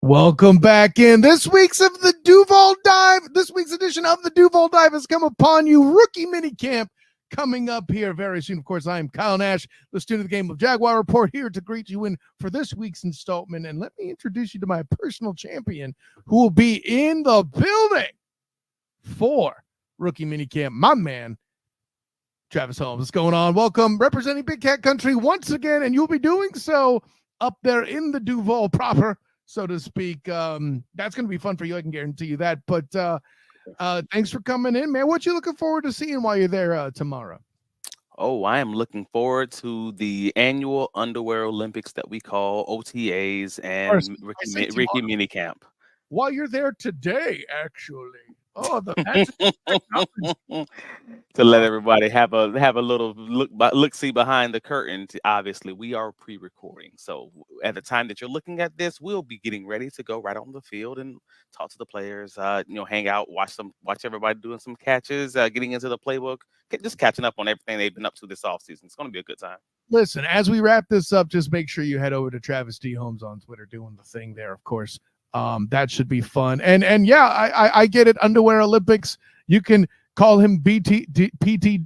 Welcome back in. This week's edition of the Duval Dive has come upon you. Rookie minicamp coming up here very soon. Of course, I am Kyle Nash, the student of the game of Jaguar Report, here to greet you in for this week's installment. And let me introduce you to my personal champion who will be in the building for rookie minicamp, my man, Travis Holmes. What's going on? Welcome, representing Big Cat Country once again, and you'll be doing so up there in the Duval proper, so to speak. That's going to be fun for you. I can guarantee you that. But thanks for coming in, man. What you looking forward to seeing while you're there tomorrow? Oh, I am looking forward to the annual Underwear Olympics that we call OTAs and Ricky Minicamp. While you're there today, actually. Oh, the magic technology. To let everybody have a little look see behind the curtain. Obviously, we are pre-recording, so at the time that you're looking at this, we'll be getting ready to go right on the field and talk to the players. Hang out, watch everybody doing some catches, getting into the playbook, just catching up on everything they've been up to this offseason. It's going to be a good time. Listen, as we wrap this up, just make sure you head over to Travis D. Holmes on Twitter, doing the thing there, of course. That should be fun. And yeah, I get it. Underwear Olympics. You can call him BTJ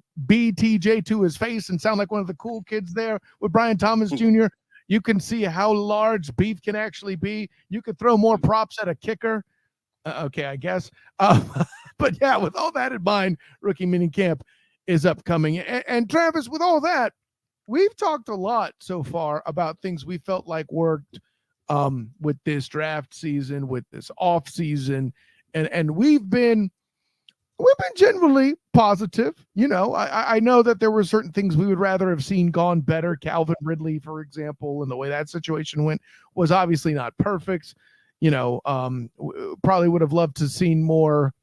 to his face and sound like one of the cool kids there with Brian Thomas Jr. You can see how large beef can actually be. You could throw more props at a kicker. Okay, I guess. But yeah, with all that in mind, rookie minicamp is upcoming. And Travis, with all that, we've talked a lot so far about things we felt like worked with this draft season, with this off season, and we've been generally positive. I know that there were certain things we would rather have seen gone better. Calvin Ridley, for example, and the way that situation went was obviously not perfect. Probably would have loved to seen more,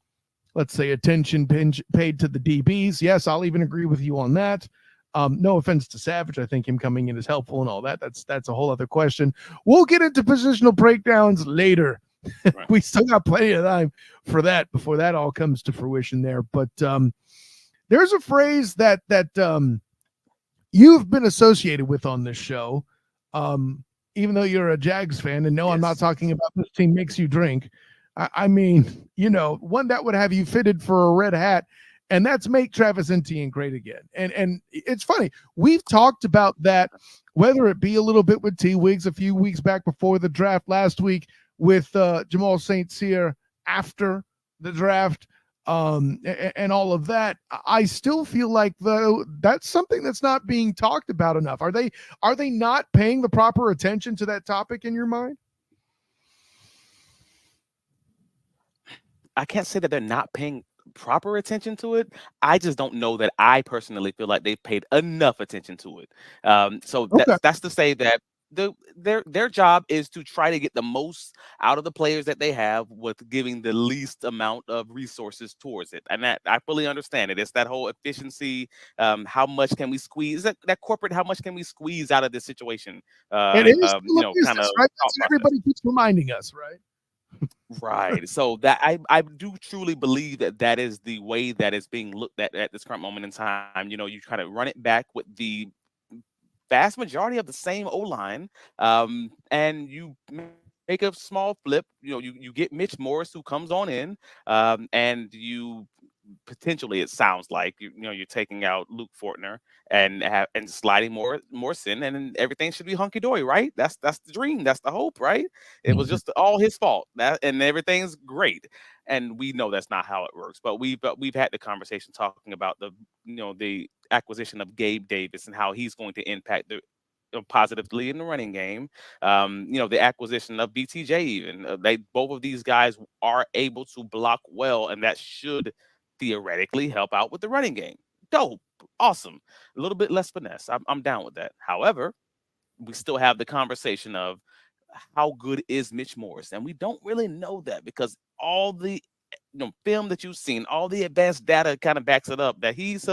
let's say, attention paid to the DBs. Yes, I'll even agree with you on that. No offense to Savage. I think him coming in is helpful and all that. That's a whole other question. We'll get into positional breakdowns later. Right. We still got plenty of time for that before that all comes to fruition there. But there's a phrase that you've been associated with on this show, even though you're a Jags fan. And no, yes, I'm not talking about this team makes you drink. I mean, one that would have you fitted for a red hat. And that's make Travis Etienne great again. And it's funny. We've talked about that, whether it be a little bit with T. Wiggs a few weeks back before the draft, last week with Jamal St. Cyr after the draft, and all of that. I still feel like, though, that's something that's not being talked about enough. Are they not paying the proper attention to that topic in your mind? I can't say that they're not paying proper attention to it. I just don't know that I personally feel like they've paid enough attention to it. That's to say that their job is to try to get the most out of the players that they have with giving the least amount of resources towards it. And that I fully understand it. It's that whole efficiency. How much can we squeeze? That corporate? How much can we squeeze out of this situation? It is, kind of right? Everybody keeps reminding us, right? Right. So that I do truly believe that is the way that it's being looked at this current moment in time. You kind of run it back with the vast majority of the same O-line, and you make a small flip. You get Mitch Morris, who comes on in, and you potentially, it sounds like you're taking out Luke Fortner and sliding Morrison, and everything should be hunky dory, right? That's the dream, that's the hope, right? It was just all his fault, and everything's great, and we know that's not how it works. But we've had the conversation talking about the acquisition of Gabe Davis and how he's going to impact positively in the running game. The acquisition of BTJ, even both of these guys are able to block well, and that should theoretically help out with the running game. Dope. Awesome. A little bit less finesse. I'm down with that. However, we still have the conversation of how good is Mitch Morris? And we don't really know that, because all the film that you've seen, all the advanced data kind of backs it up that he's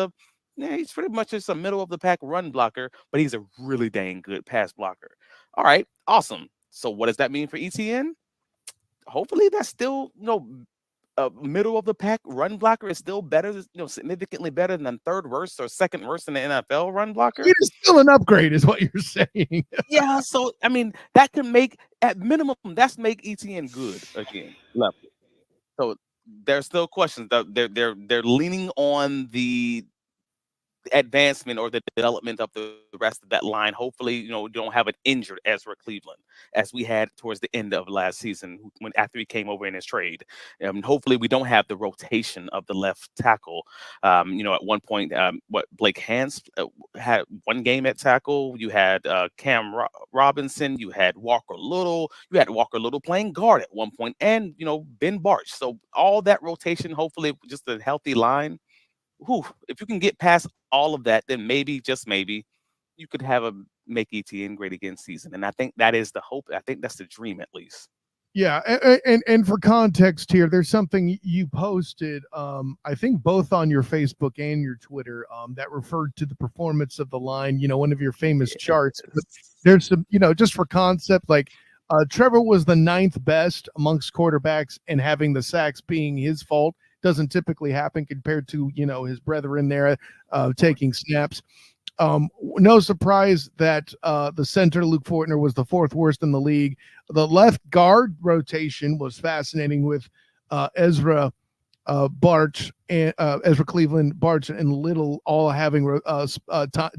pretty much just a middle of the pack run blocker, but he's a really dang good pass blocker. All right, awesome. So what does that mean for ETN? Hopefully that's still a middle of the pack run blocker is still better, significantly better than third worst or second worst in the NFL run blocker. It is still an upgrade, is what you're saying. Yeah, so I mean that can make at minimum that's make ETN good again level. So there's still questions. They're leaning on the advancement or the development of the rest of that line. Hopefully, you don't have an injured Ezra Cleveland as we had towards the end of last season when after he came over in his trade. Hopefully, we don't have the rotation of the left tackle. At one point, what Blake Hans had one game at tackle. You had Cam Robinson. You had Walker Little. You had Walker Little playing guard at one point, and Ben Barch. So all that rotation, hopefully, just a healthy line. If you can get past all of that, then maybe, just maybe, you could have a make ETN great again season. And I think that is the hope. I think that's the dream, at least. Yeah, and for context here, there's something you posted, I think both on your Facebook and your Twitter, that referred to the performance of the line. One of your famous charts. But there's some, just for concept, like Trevor was the 9th best amongst quarterbacks, and having the sacks being his fault doesn't typically happen compared to his brethren there taking snaps. No surprise that the center Luke Fortner was the 4th worst in the league. The left guard rotation was fascinating with Ezra Barch and Ezra Cleveland, Barch, and Little all having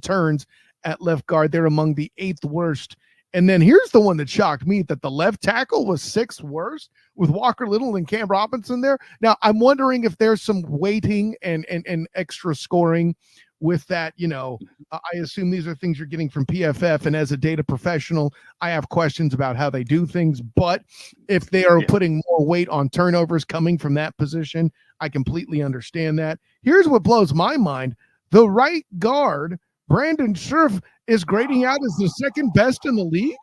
turns at left guard. They're among the 8th worst. And then here's the one that shocked me, that the left tackle was 6th worst with Walker Little and Cam Robinson there. Now, I'm wondering if there's some weighting and extra scoring with that. I assume these are things you're getting from PFF. And as a data professional, I have questions about how they do things. But if they are putting more weight on turnovers coming from that position, I completely understand that. Here's what blows my mind. The right guard, Brandon Scherf, is grading out as the 2nd best in the league.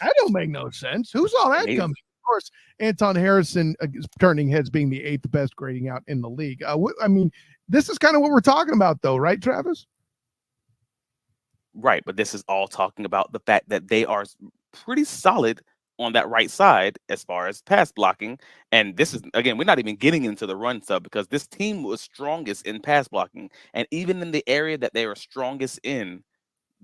That don't make no sense. Who saw that coming? Of course, Anton Harrison turning heads, being the 8th best grading out in the league. I mean, this is kind of what we're talking about, though, right, Travis? Right, but this is all talking about the fact that they are pretty solid on that right side as far as pass blocking. And this is, again, we're not even getting into the run sub, because this team was strongest in pass blocking. And even in the area that they are strongest in,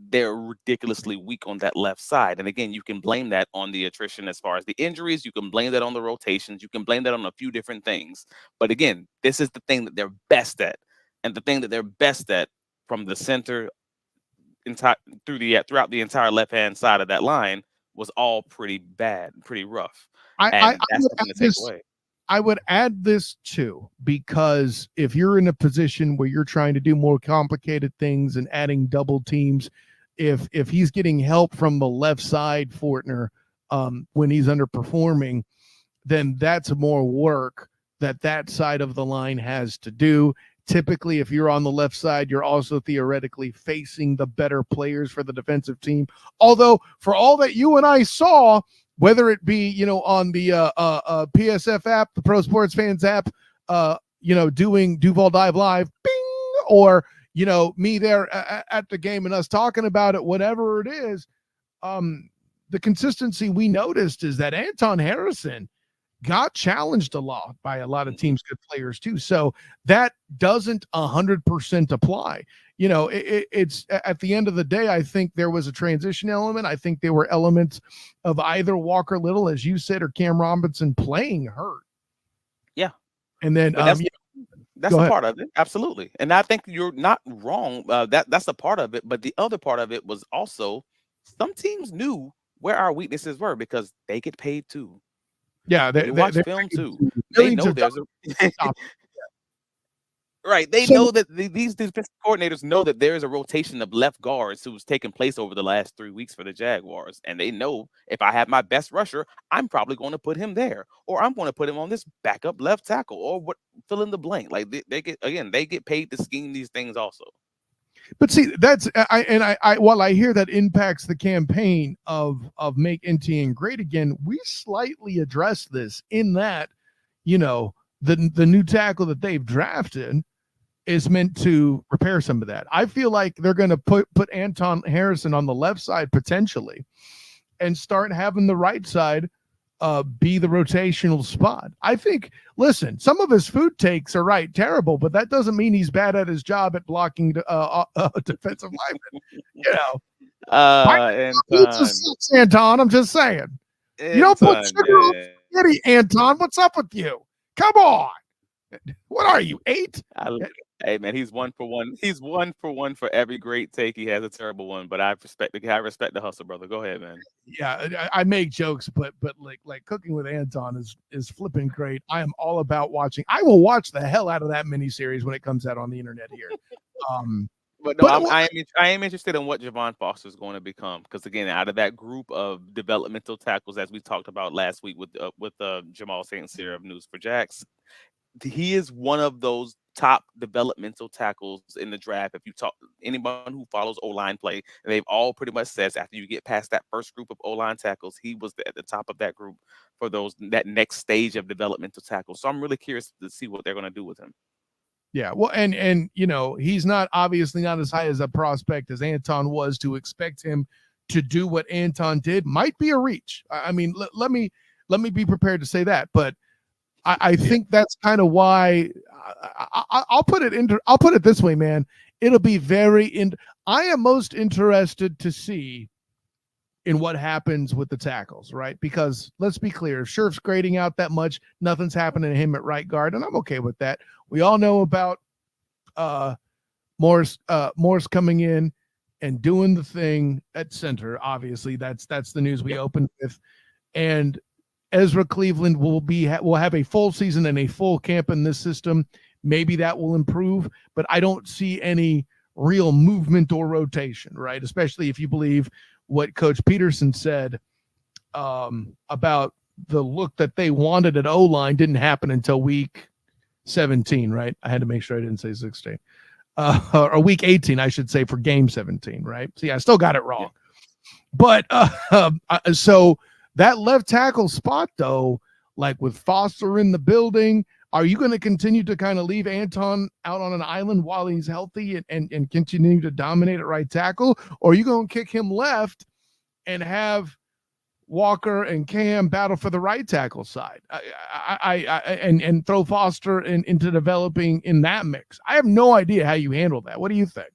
they're ridiculously weak on that left side. And again, you can blame that on the attrition as far as the injuries. You can blame that on the rotations. You can blame that on a few different things. But again, this is the thing that they're best at. And the thing that they're best at from the center throughout the entire left-hand side of that line was all pretty bad, pretty rough. I would add this too, because if you're in a position where you're trying to do more complicated things and adding double teams, if he's getting help from the left side, Fortner, when he's underperforming, then that's more work that side of the line has to do. Typically, if you're on the left side, you're also theoretically facing the better players for the defensive team. Although, for all that you and I saw, whether it be, on the PSF app, the Pro Sports Fans app, doing Duval Dive Live, bing, or, me there at the game and us talking about it, whatever it is, the consistency we noticed is that Anton Harrison got challenged a lot by a lot of teams' good players too. So that doesn't 100% apply. It's at the end of the day, I think there was a transition element. I think there were elements of either Walker Little, as you said, or Cam Robinson playing hurt. Yeah. And then that's a part of it. Absolutely. And I think you're not wrong. That's a part of it. But the other part of it was also some teams knew where our weaknesses were, because they get paid too. Yeah, they watch film too. They know there's right. They know that these defensive coordinators know that there is a rotation of left guards who's taken place over the last 3 weeks for the Jaguars, and they know if I have my best rusher, I'm probably going to put him there, or I'm going to put him on this backup left tackle, or what, fill in the blank. Like they get paid to scheme these things also. But see, that's while I hear that impacts the campaign of make NTN great again, we slightly address this in that, the new tackle that they've drafted is meant to repair some of that. I feel like they're going to put Anton Harrison on the left side potentially, and start having the right side be the rotational spot. I think, listen, some of his food takes are terrible, but that doesn't mean he's bad at his job at blocking defensive linemen. You know, pizza Anton, sucks, Anton. I'm just saying. You don't put Anton, sugar on man. spaghetti, Anton. What's up with you? Come on. What are you, 8? Hey man, he's 1 for 1. He's 1 for 1 for every great take. He has a terrible one, but I respect the hustle, brother. Go ahead, man. Yeah, I make jokes, but like cooking with Anton is flipping great. I am all about watching. I will watch the hell out of that miniseries when it comes out on the internet here. But no, I am interested in what Javon Foster is going to become, because again, out of that group of developmental tackles, as we talked about last week with Jamal St. Cyr of News for Jacks, he is one of those top developmental tackles in the draft. If you talk anyone who follows O-line play, they've all pretty much says after you get past that first group of O-line tackles, he was at the top of that group for that next stage of developmental tackles. So I'm really curious to see what they're going to do with him. Yeah, well, and he's obviously not as high as a prospect as Anton was. To expect him to do what Anton did might be a reach. I mean, let me be prepared to say that, but I think that's kind of why I'll put it this way, man. It'll be I am most interested to see in what happens with the tackles, right? Because let's be clear, if Scherf's grading out that much, nothing's happening to him at right guard, and I'm okay with that. We all know about Morris coming in and doing the thing at center. Obviously, that's the news we opened with, and Ezra Cleveland will have a full season and a full camp in this system. Maybe that will improve, but I don't see any real movement or rotation, right? Especially if you believe what Coach Peterson said about the look that they wanted at O-line didn't happen until week 17, right? I had to make sure I didn't say 16. Or week 18, I should say, for game 17, right? See, I still got it wrong. But so that left tackle spot, though, like with Foster in the building, are you going to continue to kind of leave Anton out on an island while he's healthy and continue to dominate at right tackle? Or are you going to kick him left and have Walker and Cam battle for the right tackle side and throw Foster into developing in that mix? I have no idea how you handle that. What do you think?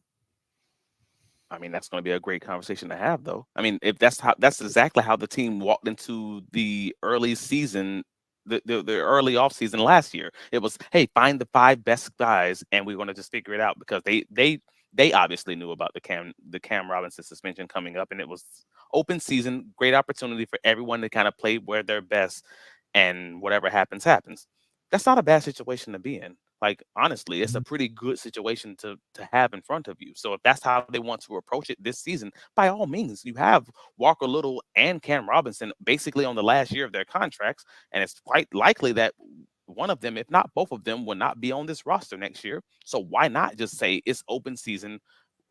I mean, that's going to be a great conversation to have, though. I mean, if that's exactly how the team walked into the early season, the early offseason last year. It was, hey, find the 5 best guys, and we're going to just figure it out, because they obviously knew about the Cam Robinson suspension coming up, and it was open season, great opportunity for everyone to kind of play where they're best, and whatever happens, happens. That's not a bad situation to be in. Like, honestly, it's a pretty good situation to have in front of you. So if that's how they want to approach it this season, by all means, you have Walker Little and Cam Robinson basically on the last year of their contracts, and it's quite likely that one of them, if not both of them, will not be on this roster next year. So why not just say it's open season,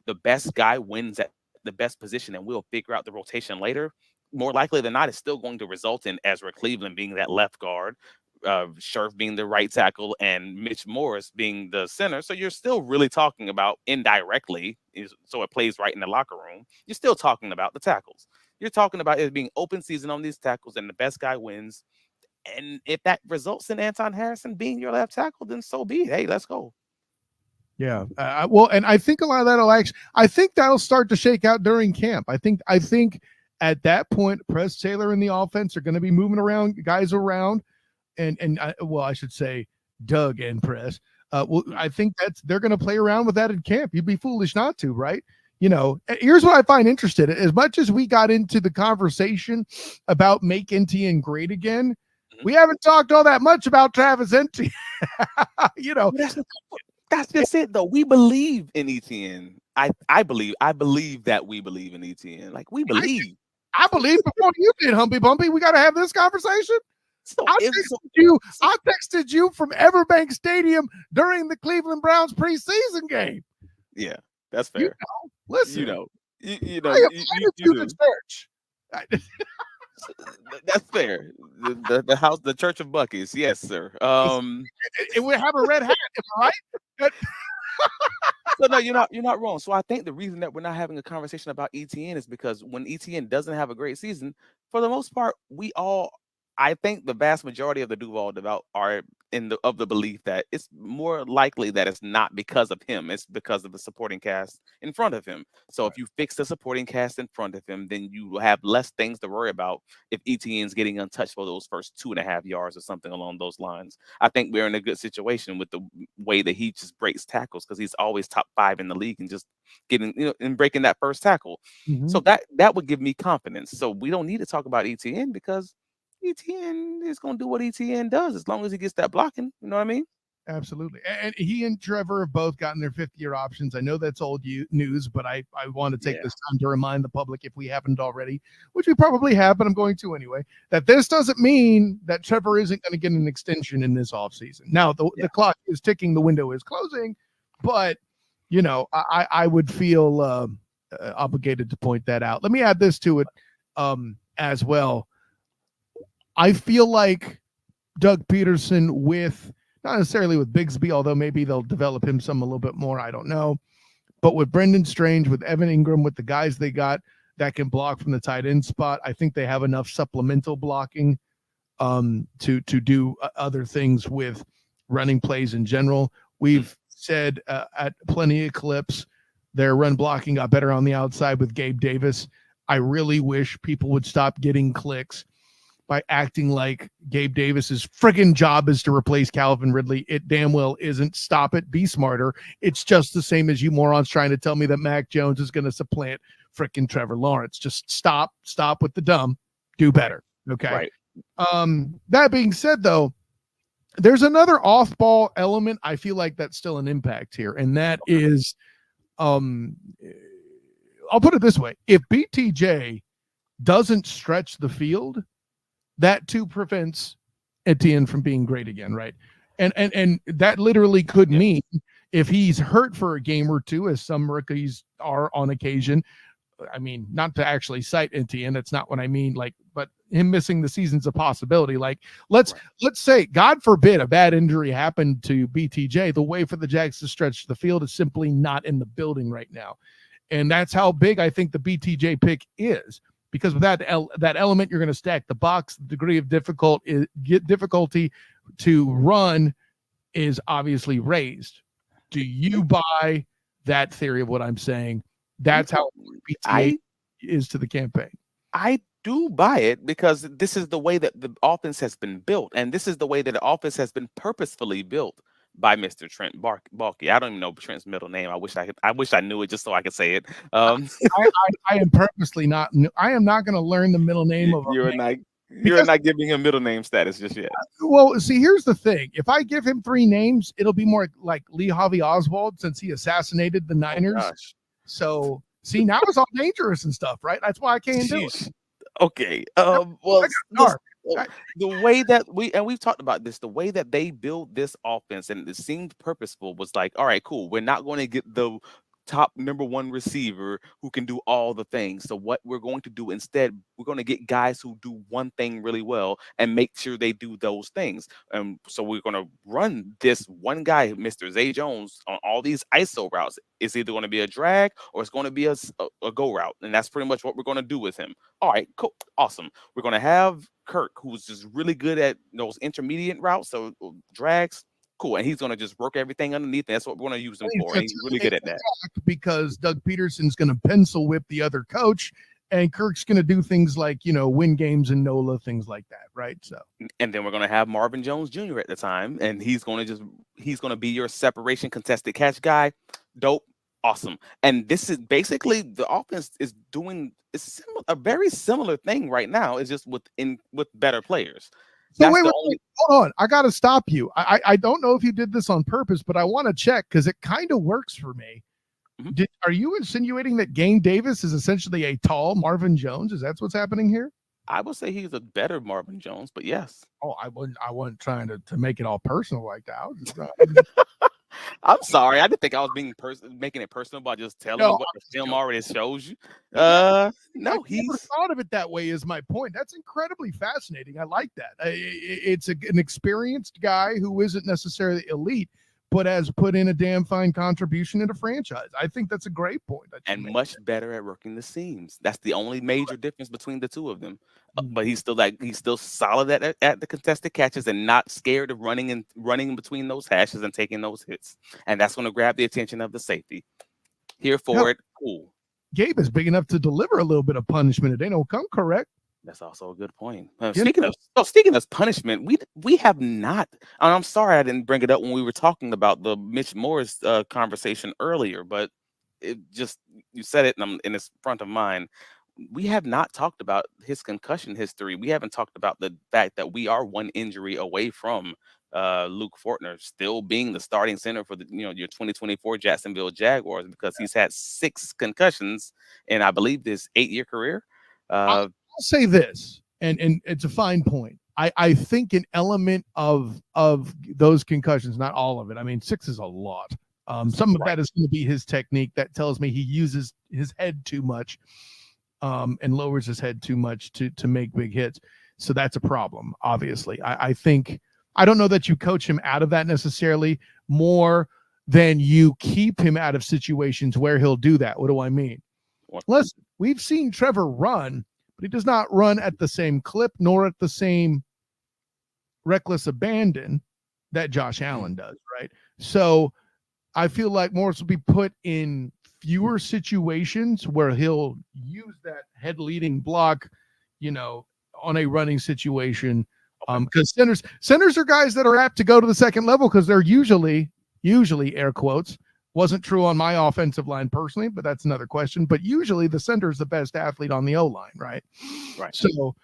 the best guy wins at the best position, and we'll figure out the rotation later? More likely than not, it's still going to result in Ezra Cleveland being that left guard, Scherf being the right tackle, and Mitch Morris being the center. So you're still really talking about indirectly, so it plays right in the locker room, you're still talking about the tackles. You're talking about it being open season on these tackles, and the best guy wins. And if that results in Anton Harrison being your left tackle, then so be it. Hey, let's go. Yeah. Well, and I think a lot of that'll start to shake out during camp. I think at that point, Press Taylor and the offense are going to be moving guys around. And I should say Doug and Press. I think they're going to play around with that in camp. You'd be foolish not to, right? Here's what I find interesting. As much as we got into the conversation about make Etienne great again, we haven't talked all that much about Travis Etienne. That's just it, though. We believe in Etienne. I believe that we believe in Etienne. Like, we believe. I believe before you did, Humpy Bumpy. We got to have this conversation. So I texted you from Everbank Stadium during the Cleveland Browns preseason game. Yeah, that's fair. Listen, you do. Church. That's fair. The Church of Bucky's, yes, sir. It would have a red hat, am I right? So no, you're not wrong. So I think the reason that we're not having a conversation about Etienne is because when Etienne doesn't have a great season, for the most part, we all I think the vast majority of the Duval devout are of the belief that it's more likely that it's not because of him, it's because of the supporting cast in front of him. So if you fix the supporting cast in front of him, then you will have less things to worry about if ETN's getting untouched for those first 2.5 yards or something along those lines. I think we're in a good situation with the way that he just breaks tackles, because he's always top 5 in the league and just getting, and breaking that first tackle. Mhm. So that would give me confidence. So we don't need to talk about ETN, because ETN is going to do what ETN does as long as he gets that blocking. You know what I mean? Absolutely. And he and Trevor have both gotten their 5th-year options. I know that's old news, but I want to take Yeah. this time to remind the public, if we haven't already, which we probably have, but I'm going to anyway, that this doesn't mean that Trevor isn't going to get an extension in this offseason. Now, the clock is ticking, the window is closing, but, I would feel obligated to point that out. Let me add this to it as well. I feel like Doug Peterson not necessarily with Bigsby, although maybe they'll develop him a little bit more. I don't know. But with Brendan Strange, with Evan Ingram, with the guys they got that can block from the tight end spot, I think they have enough supplemental blocking to do other things with running plays in general. We've said at plenty of clips, their run blocking got better on the outside with Gabe Davis. I really wish people would stop getting clicks by acting like Gabe Davis's friggin' job is to replace Calvin Ridley. It damn well isn't. Stop it. Be smarter. It's just the same as you morons trying to tell me that Mac Jones is going to supplant frickin' Trevor Lawrence. Just stop with the dumb. Do better. Okay. Right. That being said, though, there's another off-ball element. I feel like that's still an impact here, and that is, I'll put it this way: if BTJ doesn't stretch the field, that too prevents Etienne from being great again, right? And that literally could mean, if he's hurt for a game or two, as some rookies are on occasion. I mean, not to actually cite Etienne, that's not what I mean. But him missing the season's a possibility. Let's say, God forbid, a bad injury happened to BTJ. The way for the Jags to stretch the field is simply not in the building right now, and that's how big I think the BTJ pick is. Because with that element, you're going to stack the box. The degree of difficulty to run is obviously raised. Do you buy that theory of what I'm saying? That's how BTA is to the campaign. I do buy it, because this is the way that the offense has been built, and this is the way that the offense has been purposefully built by Mr. Trent Baalke. I don't even know Trent's middle name. I wish I knew it just so I could say it. I am purposely not. I am not going to learn the middle name of. You're not giving him middle name status just yet. Well, see, here's the thing: if I give him 3 names, it'll be more like Lee Harvey Oswald, since he assassinated the Niners. Oh, so, see, now it's all dangerous and stuff, right? That's why I can't do it. Okay. The way that we've talked about this, the way that they build this offense, and it seemed purposeful, was like, all right, cool. We're not going to get the top number 1 receiver who can do all the things. So what we're going to do instead, we're going to get guys who do one thing really well and make sure they do those things. So we're going to run this one guy, Mr. Zay Jones, on all these ISO routes. It's either going to be a drag or it's going to be a go route. And that's pretty much what we're going to do with him. All right, cool. Awesome. We're going to have Kirk, who's just really good at those intermediate routes. So drags, cool, and he's going to just work everything underneath. That's what we're going to use him for. And he's really good at that. Because Doug Peterson's going to pencil whip the other coach, and Kirk's going to do things like, win games in NOLA, things like that, right? So, and then we're going to have Marvin Jones Jr. at the time, and he's going to be your separation contested catch guy. Dope, awesome. And this is basically the offense is doing a very similar thing right now. It's just with better players. So wait, hold on. I got to stop you. I don't know if you did this on purpose, but I want to check, because it kind of works for me. Mm-hmm. Are you insinuating that Gabe Davis is essentially a tall Marvin Jones? Is that what's happening here? I would say he's a better Marvin Jones, but yes. Oh, I wasn't trying to make it all personal like that. I'm sorry. I didn't think I was making it personal by just telling you what the film already shows you. No, I never thought of it that way. Is my point. That's incredibly fascinating. I like that. It's an experienced guy who isn't necessarily elite, but has put in a damn fine contribution in a franchise. I think that's a great point. And much better at working the seams. That's the only major difference between the two of them. But he's still solid at the contested catches and not scared of running between those hashes and taking those hits. And that's going to grab the attention of the safety. Here for it, cool. Gabe is big enough to deliver a little bit of punishment. It ain't no come, correct? That's also a good point. Speaking of punishment, we have not. And I'm sorry I didn't bring it up when we were talking about the Mitch Morris conversation earlier, but it just you said it and it's front of mind. We have not talked about his concussion history. We haven't talked about the fact that we are one injury away from Luke Fortner still being the starting center for the your 2024 Jacksonville Jaguars because he's had 6 concussions in I believe this 8-year career. I'll say this, and it's a fine point. I think an element of those concussions, not all of it. I mean, 6 is a lot. Some of that is going to be his technique. That tells me he uses his head too much, and lowers his head too much to make big hits. So that's a problem. Obviously, I think I don't know that you coach him out of that necessarily more than you keep him out of situations where he'll do that. What do I mean? Listen, we've seen Trevor run, but he does not run at the same clip nor at the same reckless abandon that Josh Allen does, right? So I feel like Morris will be put in fewer situations where he'll use that head leading block, on a running situation. Because centers are guys that are apt to go to the second level because they're usually air quotes. Wasn't true on my offensive line personally, but that's another question. But usually the center is the best athlete on the O-line, right? Right. So,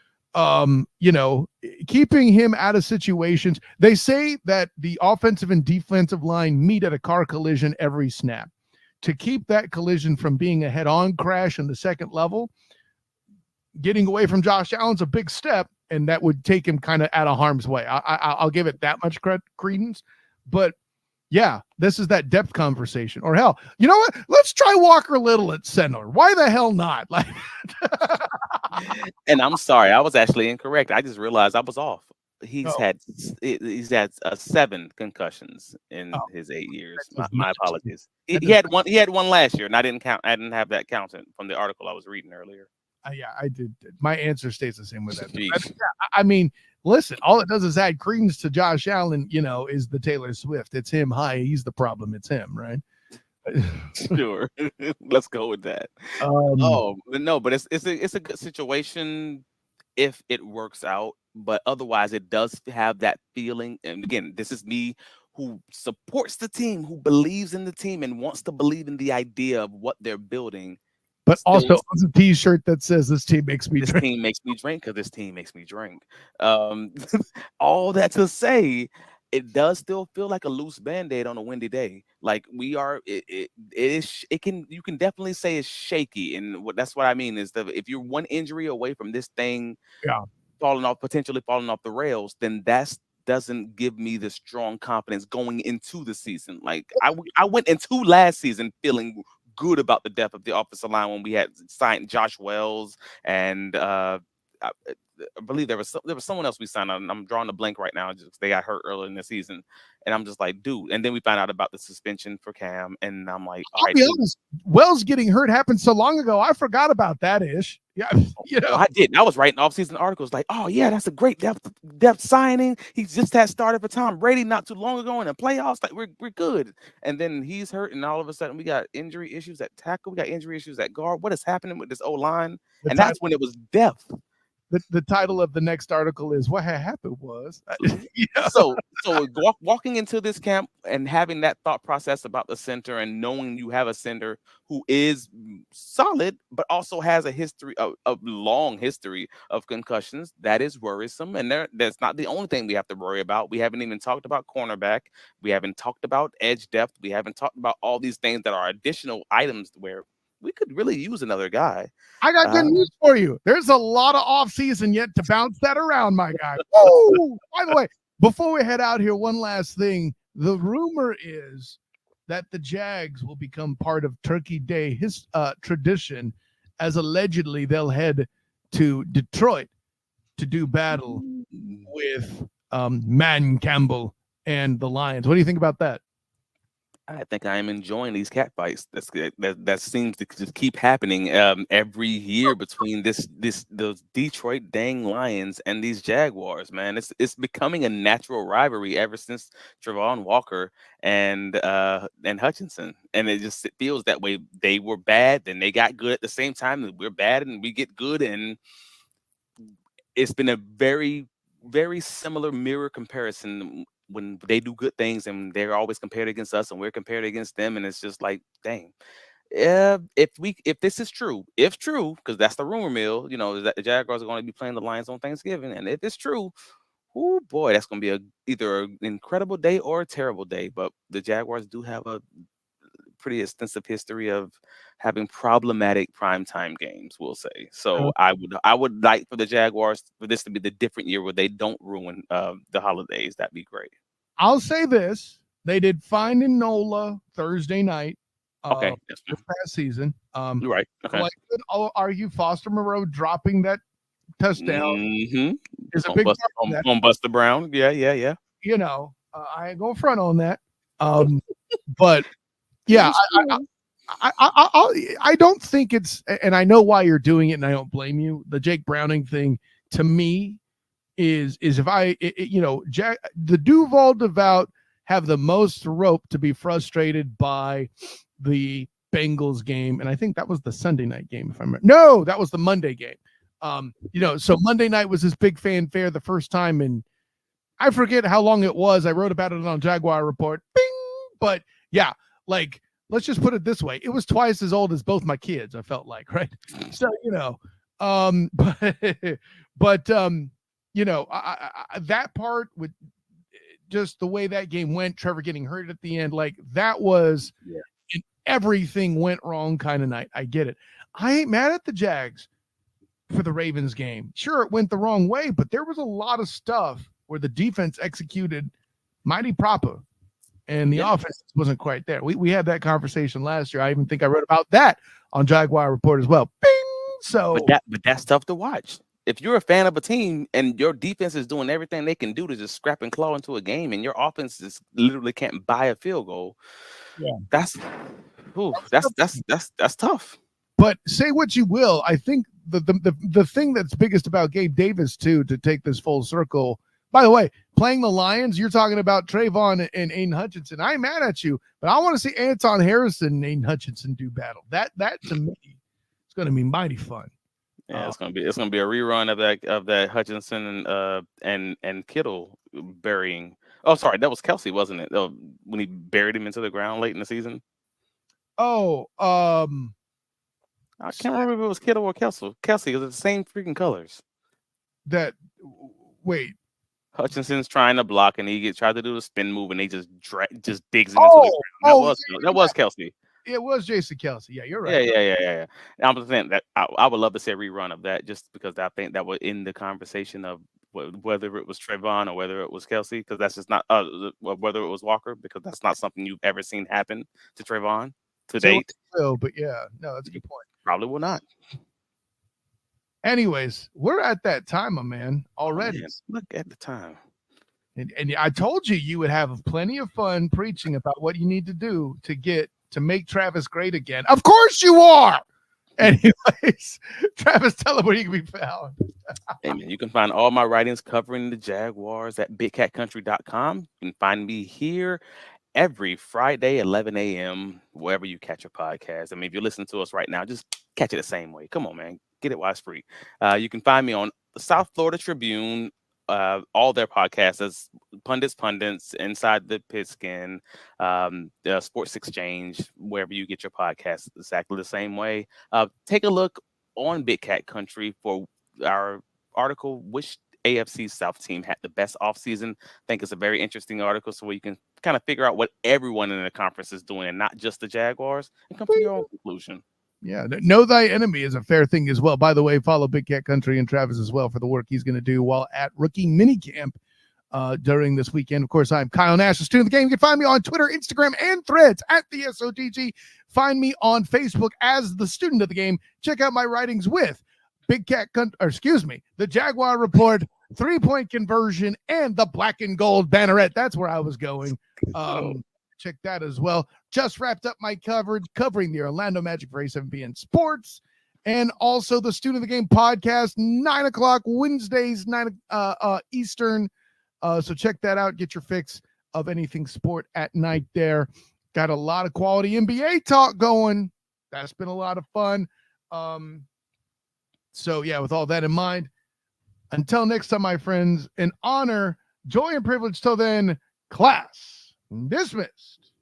keeping him out of situations. They say that the offensive and defensive line meet at a car collision every snap. To keep that collision from being a head-on crash in the second level, getting away from Josh Allen's a big step, and that would take him kind of out of harm's way. I'll give it that much credence, but yeah, this is that depth conversation. Or hell, you know what? Let's try Walker Little at center. Why the hell not? Like, and I'm sorry, I was actually incorrect. I just realized I was off. He's had 7 concussions in his 8 years. My apologies. He had one last year, and I didn't have that counted from the article I was reading earlier. Yeah, I did. My answer stays the same with that. I mean, listen, all it does is add credence to Josh Allen, is the Taylor Swift. It's him high. He's the problem. It's him, right? Sure. Let's go with that. But it's a good situation if it works out. But otherwise, it does have that feeling. And again, this is me who supports the team, who believes in the team and wants to believe in the idea of what they're building. But also owns a T-shirt that says "This team makes me drink." This team makes me drink because this team makes me drink. All that to say, it does still feel like a loose Band-Aid on a windy day. Like we are, you can definitely say it's shaky, and that's what I mean is that if you're one injury away from this thing, potentially falling off the rails, then that doesn't give me the strong confidence going into the season. Like I went into last season feeling good about the depth of the offensive line when we had signed Josh Wells and I believe there was someone else we signed on. I'm drawing a blank right now. Just they got hurt early in the season, and I'm just like, dude. And then we found out about the suspension for Cam, and I'm like, I'll be honest. Wells getting hurt happened so long ago. I forgot about that ish. Yeah, I did. I was writing off-season articles like, oh yeah, that's a great depth signing. He just had started for Tom Brady not too long ago in the playoffs. Like we're good. And then he's hurt, and all of a sudden we got injury issues at tackle. We got injury issues at guard. What is happening with this O-line? And that's when it was depth. The title of the next article is "What had happened was." So walking into this camp and having that thought process about the center and knowing you have a center who is solid but also has a long history of concussions, that is worrisome. And that's not the only thing we have to worry about. We haven't even talked about cornerback. We haven't talked about edge depth. We haven't talked about all these things that are additional items where we could really use another guy. I got good news for you. There's a lot of offseason yet to bounce that around, my guy. Oh, by the way, before we head out here, one last thing. The rumor is that the Jags will become part of Turkey Day tradition, as allegedly they'll head to Detroit to do battle with Man Campbell and the Lions. What do you think about that? I think I am enjoying these cat fights. That seems to just keep happening every year between those Detroit dang Lions and these Jaguars. Man, it's becoming a natural rivalry ever since Trevon Walker and Hutchinson, and it feels that way. They were bad, then they got good at the same time. And we're bad, and we get good, and it's been a very similar mirror comparison when they do good things and they're always compared against us and we're compared against them, and it's just like, dang. Yeah, if this is true, if true, because that's the rumor mill, is that the Jaguars are going to be playing the Lions on Thanksgiving, and if it's true, oh boy, that's going to be either an incredible day or a terrible day. But the Jaguars do have a pretty extensive history of having problematic primetime games, we'll say. Uh, So I would like for the Jaguars for this to be the different year where they don't ruin the holidays. That'd be great. I'll say this: they did fine in NOLA Thursday night. Okay, yes, This past season. you're right. So Okay. I could argue Foster Moreau dropping that touchdown Mm-hmm. is a On big Buster, part of that. on Buster Brown. Yeah, yeah, yeah. I ain't going front on that. But yeah, I don't think it's, and I know why you're doing it, and I don't blame you. The Jake Browning thing to me is if the Duval devout have the most rope to be frustrated by the Bengals game, and I think that was the Sunday night game. If I remember, no, that was the Monday game. So Monday night was this big fanfare the first time, and I forget how long it was. I wrote about it on Jaguar Report. Bing! But yeah, like, let's just put it this way. It was twice as old as both my kids, I felt like, right? So, but that part with just the way that game went, Trevor getting hurt at the end, like that was an everything went wrong kind of night. I get it. I ain't mad at the Jags for the Ravens game. Sure, it went the wrong way, but there was a lot of stuff where the defense executed mighty proper and the offense wasn't quite there. We had that conversation last year. I even think I wrote about that on Jaguar Report as well. Bing! So but that's tough to watch. If you're a fan of a team and your defense is doing everything they can do to just scrap and claw into a game, and your offense just literally can't buy a field goal, that's tough. But say what you will, I think the thing that's biggest about Gabe Davis too, to take this full circle. By the way, playing the Lions, you're talking about Trayvon and Aiden Hutchinson. I ain't mad at you, but I want to see Anton Harrison and Aiden Hutchinson do battle. That to me, it's going to be mighty fun. Yeah, it's gonna be a rerun of that Hutchinson and Kittle burying. Oh, sorry, that was Kelsey, wasn't it? When he buried him into the ground late in the season. Oh, I can't remember if it was Kittle or Kelsey. Kelsey, it was the same freaking colors. Wait. Hutchinson's trying to block, and he tried to do the spin move, and he just digs him into the ground. That was Kelsey. It was Jason Kelsey. Yeah, you're right. Yeah. I'm just saying that I would love to see a rerun of that, just because I think that would end the conversation of whether it was Trayvon or whether it was Kelsey, because that's just not whether it was Walker, because that's not something you've ever seen happen to Trayvon to date. But yeah, no, that's a good point. Probably will not. Anyways, we're at that time, my man, already. Oh, man, look at the time. And I told you would have plenty of fun preaching about what you need to do to make Travis great again. Of course you are. Anyways, Travis, tell him where you can be found. Hey, man, you can find all my writings covering the Jaguars at bigcatcountry.com. You can find me here every Friday, 11 a.m., wherever you catch your podcast. I mean, if you're listening to us right now, just catch it the same way. Come on, man. Get it while it's free. You can find me on the South Florida Tribune, all their podcasts as Pundits, Inside the Pigskin, the Sports Exchange, wherever you get your podcasts, exactly the same way. Take a look on Big Cat Country for our article, which AFC South team had the best offseason. I think it's a very interesting article, so where you can kind of figure out what everyone in the conference is doing and not just the Jaguars, and come to your own conclusion. Yeah, know thy enemy is a fair thing as well. By the way, follow Big Cat Country and Travis as well for the work he's going to do while at rookie minicamp during this weekend. Of course, I'm Kyle Nash, the student of the game. You can find me on Twitter, Instagram, and Threads at the SOTG. Find me on Facebook as the student of the game. Check out my writings with the Jaguar Report, 3-point conversion, and the black and gold banneret. That's where I was going. check that as well. Just wrapped up my coverage covering the Orlando Magic for A7BN Sports, and also the Student of the Game podcast, 9 o'clock Wednesdays, 9 Eastern. So check that out. Get your fix of anything sport at night there. Got a lot of quality NBA talk going. That's been a lot of fun. So yeah, with all that in mind, until next time, my friends, an honor, joy, and privilege. Till then, class dismissed.